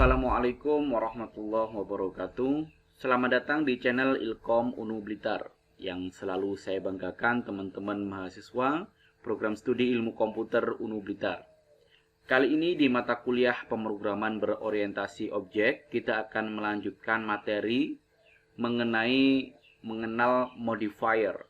Assalamualaikum warahmatullahi wabarakatuh. Selamat datang di channel Ilkom Unu Blitar yang selalu saya banggakan teman-teman mahasiswa program studi ilmu komputer Unu Blitar. Kali ini di mata kuliah pemrograman berorientasi objek, kita akan melanjutkan materi mengenal modifier.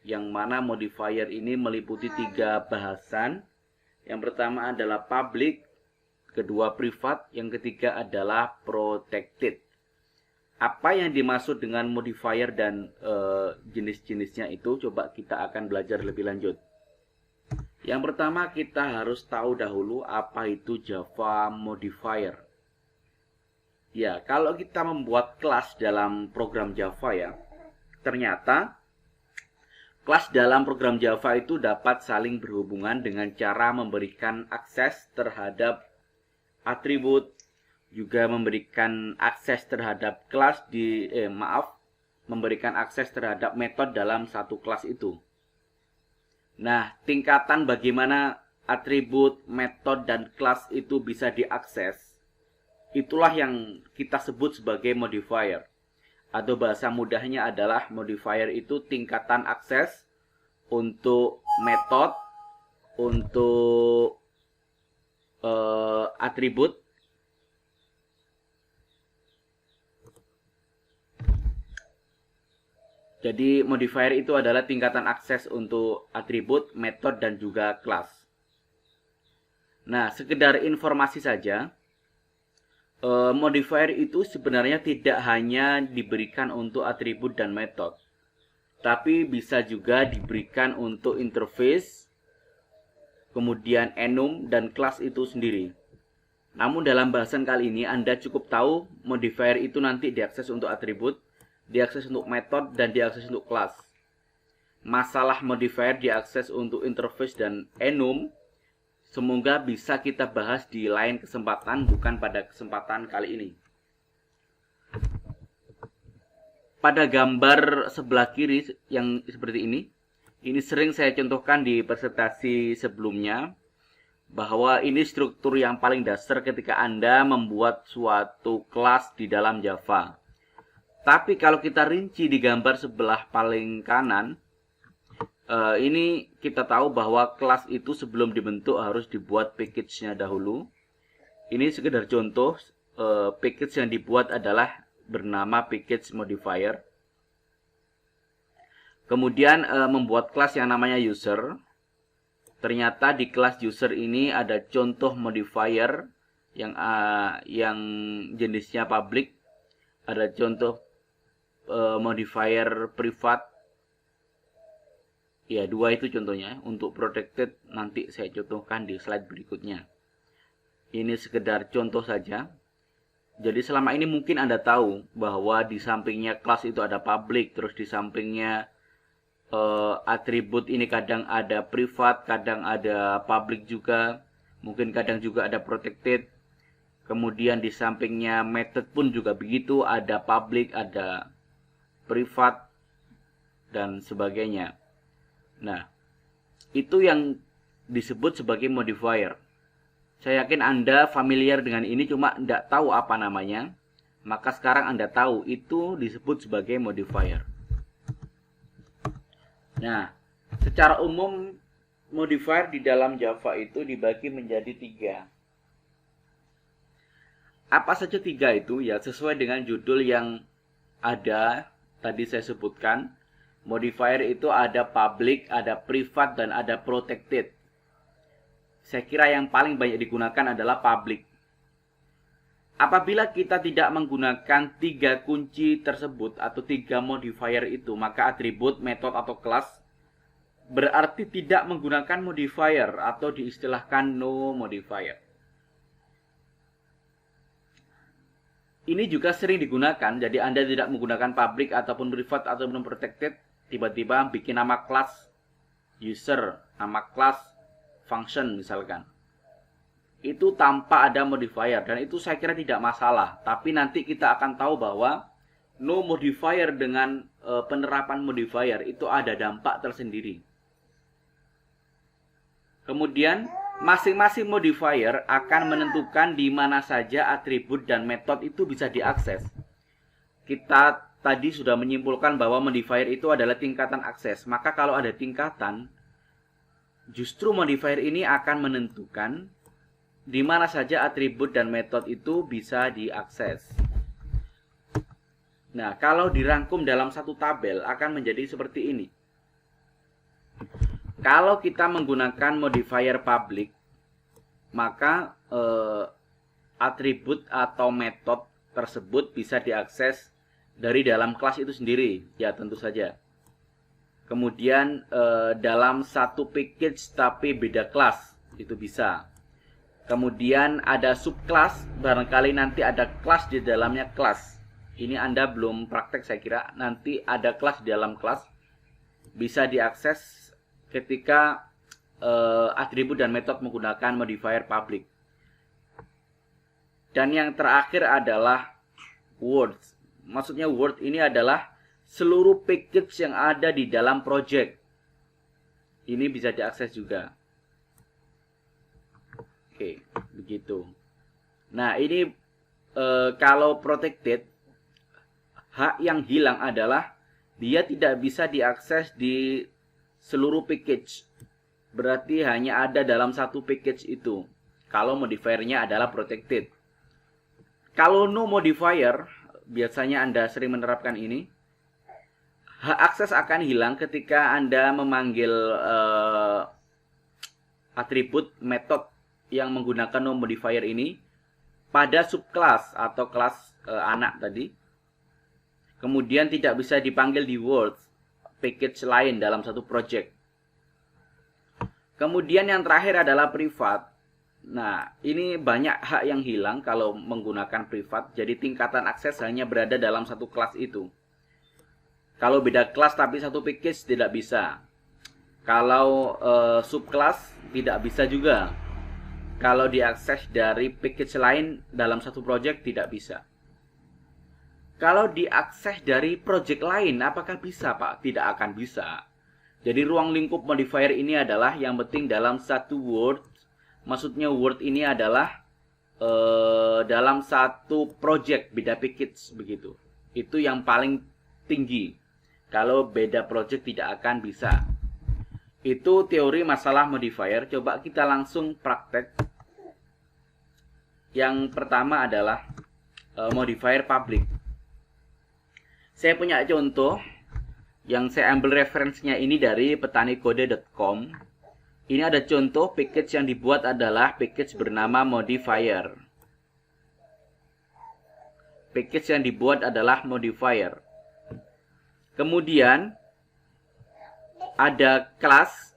Yang mana modifier ini meliputi 3 bahasan. Yang pertama adalah public, kedua privat, yang ketiga adalah protected. Apa yang dimaksud dengan modifier dan jenis-jenisnya itu coba kita akan belajar lebih lanjut. Yang pertama kita harus tahu dahulu apa itu Java modifier. Ya, kalau kita membuat kelas dalam program Java ya, ternyata kelas dalam program Java itu dapat saling berhubungan dengan cara memberikan akses terhadap atribut, juga memberikan akses terhadap kelas memberikan akses terhadap metode dalam satu kelas itu. Nah, tingkatan bagaimana atribut, metode, dan kelas itu bisa diakses, itulah yang kita sebut sebagai modifier. Atau bahasa mudahnya adalah modifier itu tingkatan akses untuk metode, untuk atribut, jadi modifier itu adalah tingkatan akses untuk atribut, metode, dan juga kelas. Nah, sekedar informasi saja, modifier itu sebenarnya tidak hanya diberikan untuk atribut dan metode, tapi bisa juga diberikan untuk interface, kemudian enum, dan kelas itu sendiri. Namun dalam bahasan kali ini Anda cukup tahu modifier itu nanti diakses untuk atribut, diakses untuk metode, dan diakses untuk kelas. Masalah modifier diakses untuk interface dan enum semoga bisa kita bahas di lain kesempatan, bukan pada kesempatan kali ini. Pada gambar sebelah kiri yang seperti ini sering saya contohkan di presentasi sebelumnya, bahwa ini struktur yang paling dasar ketika Anda membuat suatu kelas di dalam Java. Tapi kalau kita rinci di gambar sebelah paling kanan, ini kita tahu bahwa kelas itu sebelum dibentuk harus dibuat package-nya dahulu. Ini sekedar contoh, package yang dibuat adalah bernama package modifier. Kemudian membuat kelas yang namanya user. Ternyata di kelas user ini ada contoh modifier yang jenisnya public, ada contoh modifier privat. Ya, 2 itu contohnya. Untuk protected nanti saya contohkan di slide berikutnya. Ini sekedar contoh saja. Jadi selama ini mungkin Anda tahu bahwa di sampingnya kelas itu ada public, terus di sampingnya atribut ini kadang ada privat, kadang ada public juga, mungkin kadang juga ada protected. Kemudian di sampingnya method pun juga begitu, ada public, ada privat, dan sebagainya. Nah, itu yang disebut sebagai modifier. Saya yakin Anda familiar dengan ini, cuma tidak tahu apa namanya. Maka sekarang Anda tahu itu disebut sebagai modifier. Nah, secara umum modifier di dalam Java itu dibagi menjadi 3. Apa saja 3 itu? Ya, sesuai dengan judul yang ada tadi saya sebutkan. Modifier itu ada public, ada privat, dan ada protected. Saya kira yang paling banyak digunakan adalah public. Apabila kita tidak menggunakan 3 kunci tersebut atau 3 modifier itu, maka atribut, metode, atau kelas berarti tidak menggunakan modifier atau diistilahkan no modifier. Ini juga sering digunakan, jadi Anda tidak menggunakan public ataupun privat ataupun protected, tiba-tiba bikin nama kelas user, nama kelas function misalkan. Itu tanpa ada modifier, dan itu saya kira tidak masalah. Tapi nanti kita akan tahu bahwa no modifier dengan penerapan modifier itu ada dampak tersendiri. Kemudian Masing-masing modifier akan menentukan di mana saja atribut dan metode itu bisa diakses. Kita tadi sudah menyimpulkan bahwa modifier itu adalah tingkatan akses. Maka kalau ada tingkatan, justru modifier ini akan menentukan di mana saja atribut dan metode itu bisa diakses. Nah, kalau dirangkum dalam satu tabel akan menjadi seperti ini. Kalau kita menggunakan modifier public, maka atribut atau metode tersebut bisa diakses dari dalam kelas itu sendiri, ya tentu saja. Kemudian dalam satu package tapi beda kelas, itu bisa. Kemudian ada subclass, barangkali nanti ada kelas di dalamnya kelas. Ini Anda belum praktek saya kira, nanti ada kelas di dalam kelas, bisa diakses ketika atribut dan metode menggunakan modifier public. Dan yang terakhir adalah words. Maksudnya word ini adalah seluruh package yang ada di dalam project. Ini bisa diakses juga. Oke, begitu. Nah, ini kalau protected, hak yang hilang adalah dia tidak bisa diakses di seluruh package. Berarti hanya ada dalam satu package itu. Kalau modifiernya adalah protected. Kalau no modifier, biasanya Anda sering menerapkan ini. Hak akses akan hilang ketika Anda memanggil atribut metode yang menggunakan no modifier ini pada subclass atau kelas anak tadi. Kemudian tidak bisa dipanggil di words package lain dalam satu project. Kemudian yang terakhir adalah privat. Nah, ini banyak hak yang hilang kalau menggunakan privat. Jadi tingkatan akses hanya berada dalam satu kelas itu. Kalau beda kelas tapi satu package tidak bisa. Kalau subclass tidak bisa juga. Kalau diakses dari package lain dalam satu project tidak bisa. Kalau diakses dari project lain, apakah bisa, Pak? Tidak akan bisa. Jadi ruang lingkup modifier ini adalah yang penting dalam satu word. Maksudnya word ini adalah dalam satu project, beda package begitu. Itu yang paling tinggi. Kalau beda project tidak akan bisa. Itu teori masalah modifier. Coba kita langsung praktek. Yang pertama adalah modifier public. Saya punya contoh yang saya ambil referensinya ini dari petanikode.com. Ini ada contoh package yang dibuat adalah package bernama modifier. Package yang dibuat adalah modifier. Kemudian ada kelas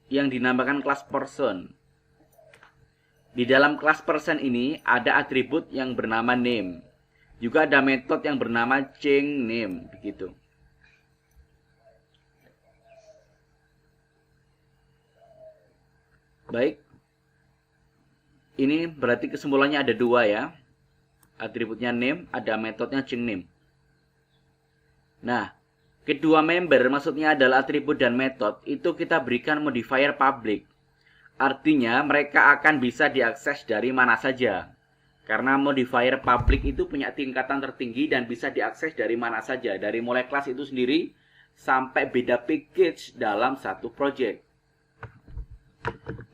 yang dinamakan kelas person. Di dalam kelas person ini ada atribut yang bernama name. Juga ada metode yang bernama change name, begitu. Baik. Ini berarti kesimpulannya ada dua ya. Atributnya name, ada metodenya change name. Nah, kedua member maksudnya adalah atribut dan metode itu kita berikan modifier public. Artinya mereka akan bisa diakses dari mana saja. Karena modifier public itu punya tingkatan tertinggi dan bisa diakses dari mana saja. Dari mulai kelas itu sendiri sampai beda package dalam satu project.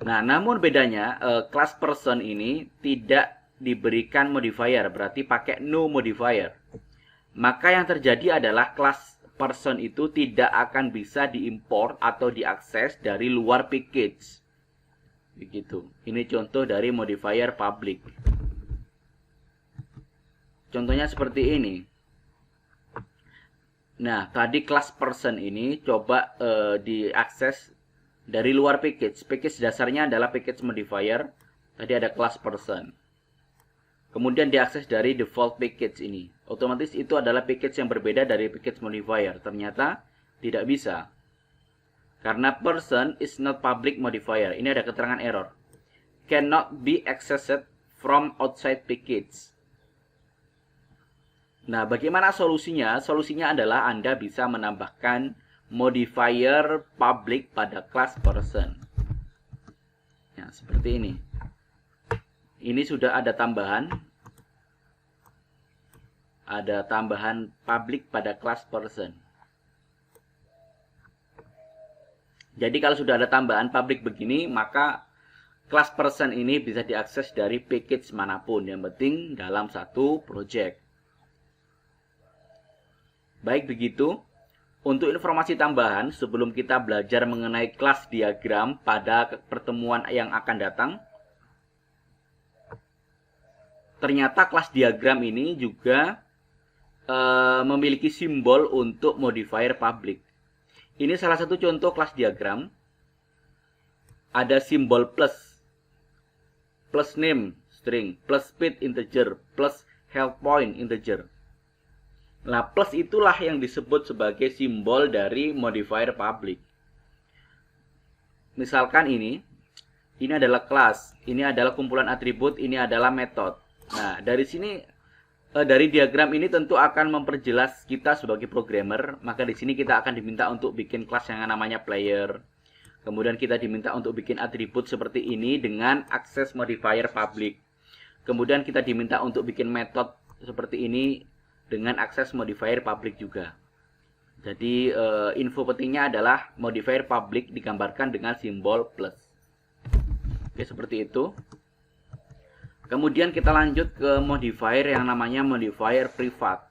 Nah, namun bedanya kelas person ini tidak diberikan modifier. Berarti pakai no modifier. Maka yang terjadi adalah kelas person itu tidak akan bisa diimport atau diakses dari luar package. Begitu. Ini contoh dari modifier public. Contohnya seperti ini. Nah, tadi kelas person ini coba diakses dari luar package. Package dasarnya adalah package modifier. Tadi ada kelas person. Kemudian diakses dari default package ini. Otomatis itu adalah package yang berbeda dari package modifier. Ternyata tidak bisa. Karena person is not public modifier. Ini ada keterangan error. Cannot be accessed from outside package. Nah, bagaimana solusinya? Solusinya adalah Anda bisa menambahkan modifier public pada kelas person. Ya, Nah, seperti ini. Ini sudah ada tambahan. Ada tambahan public pada class person. Jadi kalau sudah ada tambahan public begini, maka class person ini bisa diakses dari package manapun. Yang penting dalam satu project. Baik begitu. Untuk informasi tambahan, sebelum kita belajar mengenai kelas diagram pada pertemuan yang akan datang, ternyata kelas diagram ini juga memiliki simbol untuk modifier public. Ini salah satu contoh kelas diagram. Ada simbol plus name string, plus speed integer, plus health point integer. Nah, plus itulah yang disebut sebagai simbol dari modifier public. Misalkan ini adalah kelas, ini adalah kumpulan atribut, ini adalah metode. Nah, dari sini, dari diagram ini tentu akan memperjelas kita sebagai programmer. Maka di sini kita akan diminta untuk bikin kelas yang namanya player. Kemudian kita diminta untuk bikin atribut seperti ini dengan akses modifier public. Kemudian kita diminta untuk bikin metode seperti ini dengan akses modifier public juga. Jadi info pentingnya adalah modifier public digambarkan dengan simbol plus. Oke, seperti itu. Kemudian kita lanjut ke modifier yang namanya modifier privat.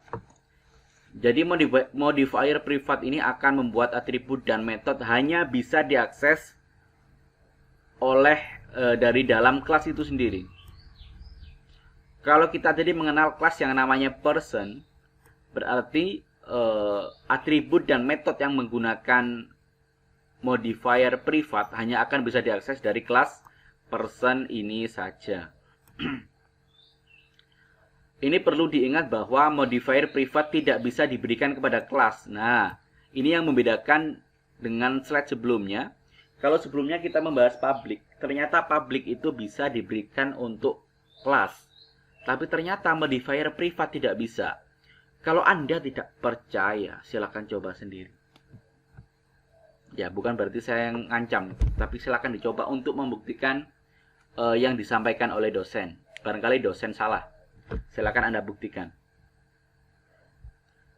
Jadi modifier privat ini akan membuat atribut dan metode hanya bisa diakses oleh dari dalam kelas itu sendiri. Kalau kita tadi mengenal kelas yang namanya person, berarti atribut dan metode yang menggunakan modifier privat hanya akan bisa diakses dari kelas person ini saja. Ini perlu diingat bahwa modifier privat tidak bisa diberikan kepada kelas. Nah, ini yang membedakan dengan slide sebelumnya. Kalau sebelumnya kita membahas public, ternyata public itu bisa diberikan untuk kelas. Tapi ternyata modifier privat tidak bisa. Kalau Anda tidak percaya, silakan coba sendiri. Ya, bukan berarti saya yang ngancam, tapi silakan dicoba untuk membuktikan yang disampaikan oleh dosen. Barangkali dosen salah. Silakan Anda buktikan.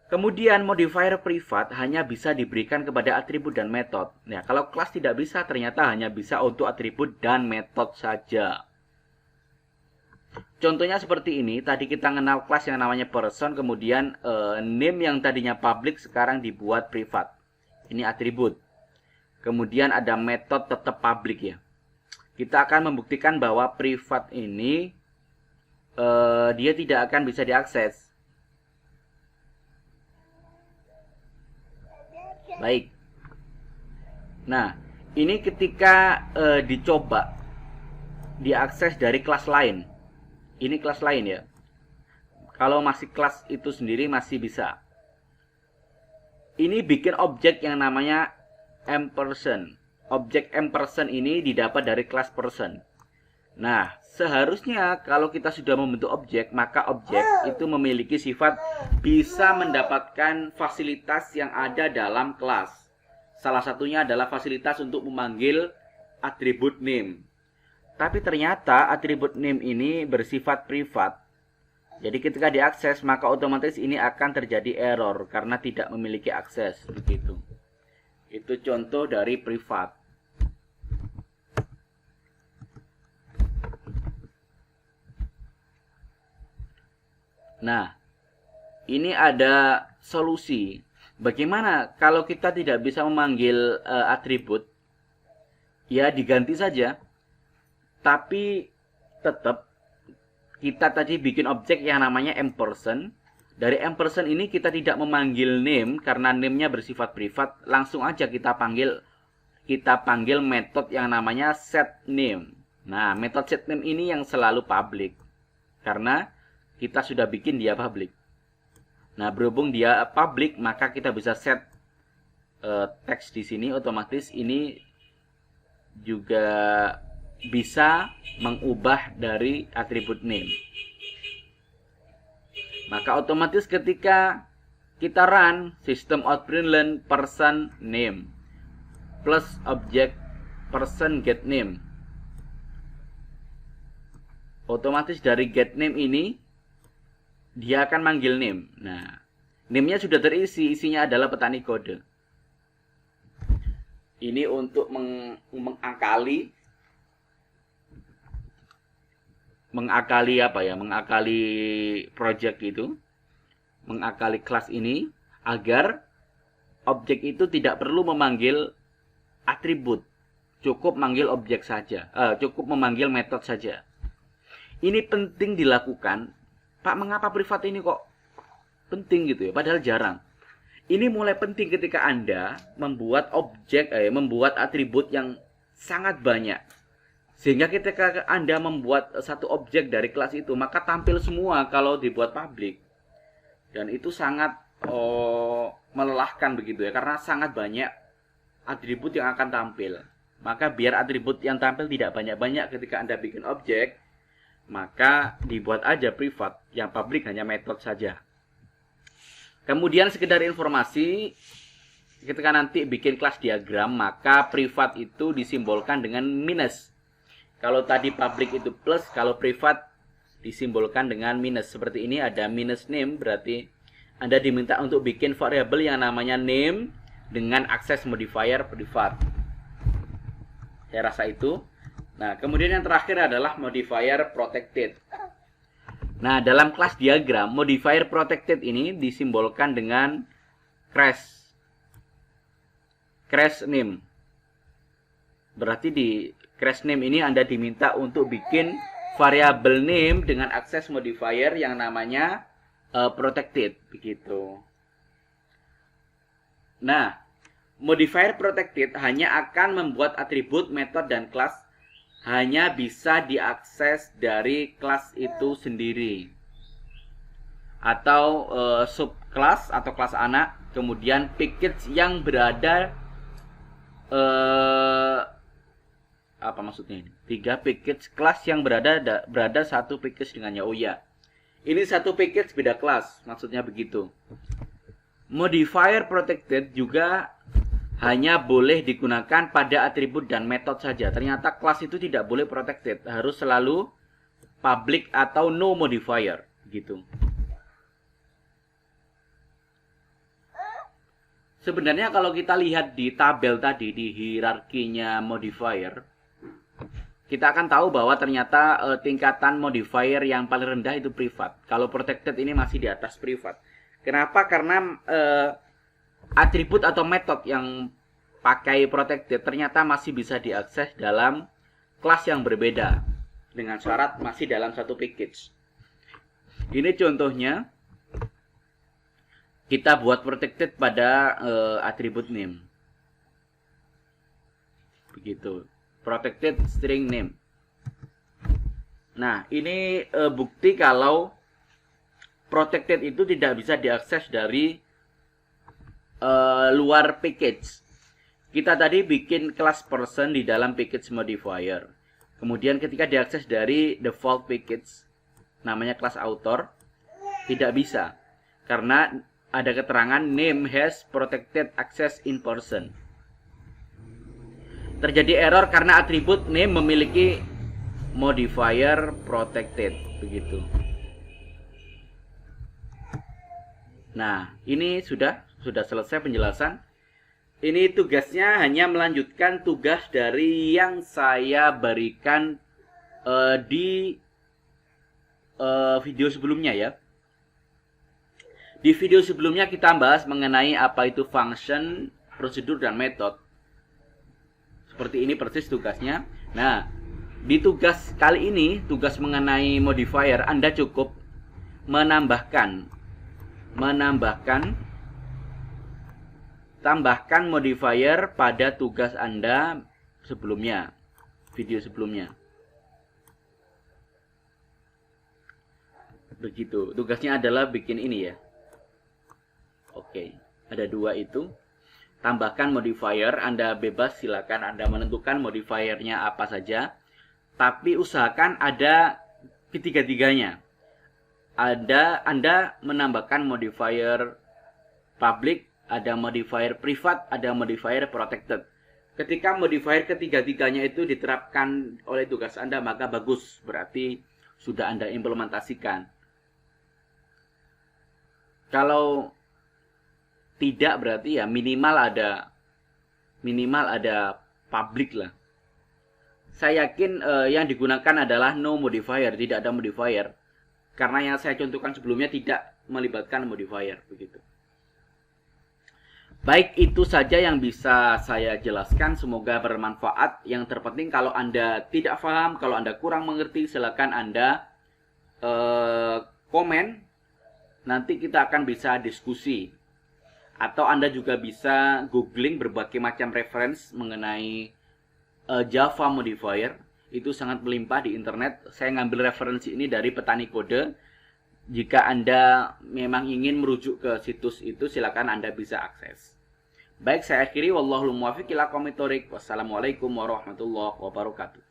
Kemudian modifier privat hanya bisa diberikan kepada atribut dan metode. Nah, kalau kelas tidak bisa, ternyata hanya bisa untuk atribut dan metode saja. Contohnya seperti ini. Tadi kita kenal kelas yang namanya person, kemudian name yang tadinya public sekarang dibuat privat. Ini atribut. Kemudian ada metode tetap public ya. Kita akan membuktikan bahwa privat ini dia tidak akan bisa diakses. Baik. Nah, ini ketika dicoba diakses dari kelas lain. Ini kelas lain ya. Kalau masih kelas itu sendiri masih bisa. Ini bikin objek yang namanya ampersand. Objek ampersand ini didapat dari kelas person. Nah, seharusnya kalau kita sudah membentuk objek, maka objek itu memiliki sifat bisa mendapatkan fasilitas yang ada dalam kelas. Salah satunya adalah fasilitas untuk memanggil atribut name. Tapi ternyata atribut name ini bersifat privat. Jadi ketika diakses, maka otomatis ini akan terjadi error karena tidak memiliki akses. Begitu. Itu contoh dari privat. Nah, ini ada solusi. Bagaimana kalau kita tidak bisa memanggil atribut? Ya, diganti saja. Tapi tetap kita tadi bikin objek yang namanya ampersand. Dari ampersand ini kita tidak memanggil name karena name-nya bersifat privat. Langsung aja kita panggil metode yang namanya setName. Nah, metode setName ini yang selalu public. Karena kita sudah bikin dia public. Nah, berhubung dia public, maka kita bisa set teks di sini. Otomatis ini juga bisa mengubah dari atribut name. Maka otomatis ketika kita run system out println person name plus object person get name. otomatis dari get name ini dia akan manggil name. Nah, name-nya sudah terisi, isinya adalah petani kode. Ini untuk mengakali project itu, mengakali kelas ini agar objek itu tidak perlu memanggil atribut, cukup manggil objek saja, cukup memanggil metode saja. Ini penting dilakukan. Pak, mengapa privat ini kok penting gitu ya? Padahal jarang. Ini mulai penting ketika Anda membuat membuat atribut yang sangat banyak. Sehingga ketika Anda membuat satu objek dari kelas itu, maka tampil semua kalau dibuat public. Dan itu sangat melelahkan begitu ya, karena sangat banyak atribut yang akan tampil. Maka biar atribut yang tampil tidak banyak-banyak ketika Anda bikin objek, maka dibuat aja privat, yang public hanya metode saja. Kemudian sekedar informasi, ketika nanti bikin kelas diagram, maka privat itu disimbolkan dengan minus. Kalau tadi public itu plus, kalau privat disimbolkan dengan minus. Seperti ini ada minus name, berarti Anda diminta untuk bikin variabel yang namanya name dengan akses modifier privat. Saya rasa itu. Nah, kemudian yang terakhir adalah modifier protected. Nah, dalam kelas diagram, modifier protected ini disimbolkan dengan crash name. Berarti di crash name ini Anda diminta untuk bikin variabel name dengan akses modifier yang namanya protected, begitu. Nah, modifier protected hanya akan membuat atribut, metode, dan kelas hanya bisa diakses dari kelas itu sendiri. Atau subclass atau kelas anak, kemudian package yang berada apa maksudnya ini? 3 package kelas yang berada satu package dengannya. Oh ya. Ini satu package beda kelas, maksudnya begitu. Modifier protected juga hanya boleh digunakan pada atribut dan metode saja. Ternyata kelas itu tidak boleh protected, harus selalu public atau no modifier, gitu. Sebenarnya kalau kita lihat di tabel tadi, di hierarkinya modifier, kita akan tahu bahwa ternyata tingkatan modifier yang paling rendah itu privat. Kalau protected ini masih di atas privat. Kenapa? Karena atribut atau metode yang pakai protected ternyata masih bisa diakses dalam kelas yang berbeda, dengan syarat masih dalam satu package. Ini contohnya, kita buat protected pada atribut name, begitu, protected string name. Nah, ini bukti kalau protected itu tidak bisa diakses dari luar package. Kita tadi bikin kelas person di dalam package modifier. Kemudian ketika diakses dari default package, namanya kelas author, tidak bisa. Karena ada keterangan name has protected access in person. Terjadi error karena atribut name memiliki modifier protected, begitu. Nah, ini sudah selesai penjelasan. Ini tugasnya hanya melanjutkan tugas dari yang saya berikan di video sebelumnya ya. Di video sebelumnya kita bahas mengenai apa itu function, prosedur, dan metode. Seperti ini persis tugasnya. Nah, di tugas kali ini, tugas mengenai modifier, Anda cukup tambahkan modifier pada tugas Anda sebelumnya, video sebelumnya. Begitu. Tugasnya adalah bikin ini ya. Oke, ada 2 itu. Tambahkan modifier, Anda bebas, silakan Anda menentukan modifiernya apa saja. Tapi usahakan ada ketiga-tiganya. Anda menambahkan modifier public, ada modifier privat, ada modifier protected. Ketika modifier ketiga-tiganya itu diterapkan oleh tugas Anda, maka bagus. Berarti sudah Anda implementasikan. Kalau tidak berarti ya minimal ada public lah. Saya yakin yang digunakan adalah no modifier, tidak ada modifier. Karena yang saya contohkan sebelumnya tidak melibatkan modifier begitu. Baik, itu saja yang bisa saya jelaskan. Semoga bermanfaat. Yang terpenting kalau Anda tidak paham, kalau Anda kurang mengerti, silakan Anda komen. Nanti kita akan bisa diskusi. Atau Anda juga bisa googling berbagai macam reference mengenai Java modifier. Itu sangat melimpah di internet. Saya ngambil referensi ini dari Petani Kode. Jika Anda memang ingin merujuk ke situs itu, silakan Anda bisa akses. Baik, saya akhiri. Wallahul muwaffiq ila aqwamit thoriq. Wassalamualaikum warahmatullahi wabarakatuh.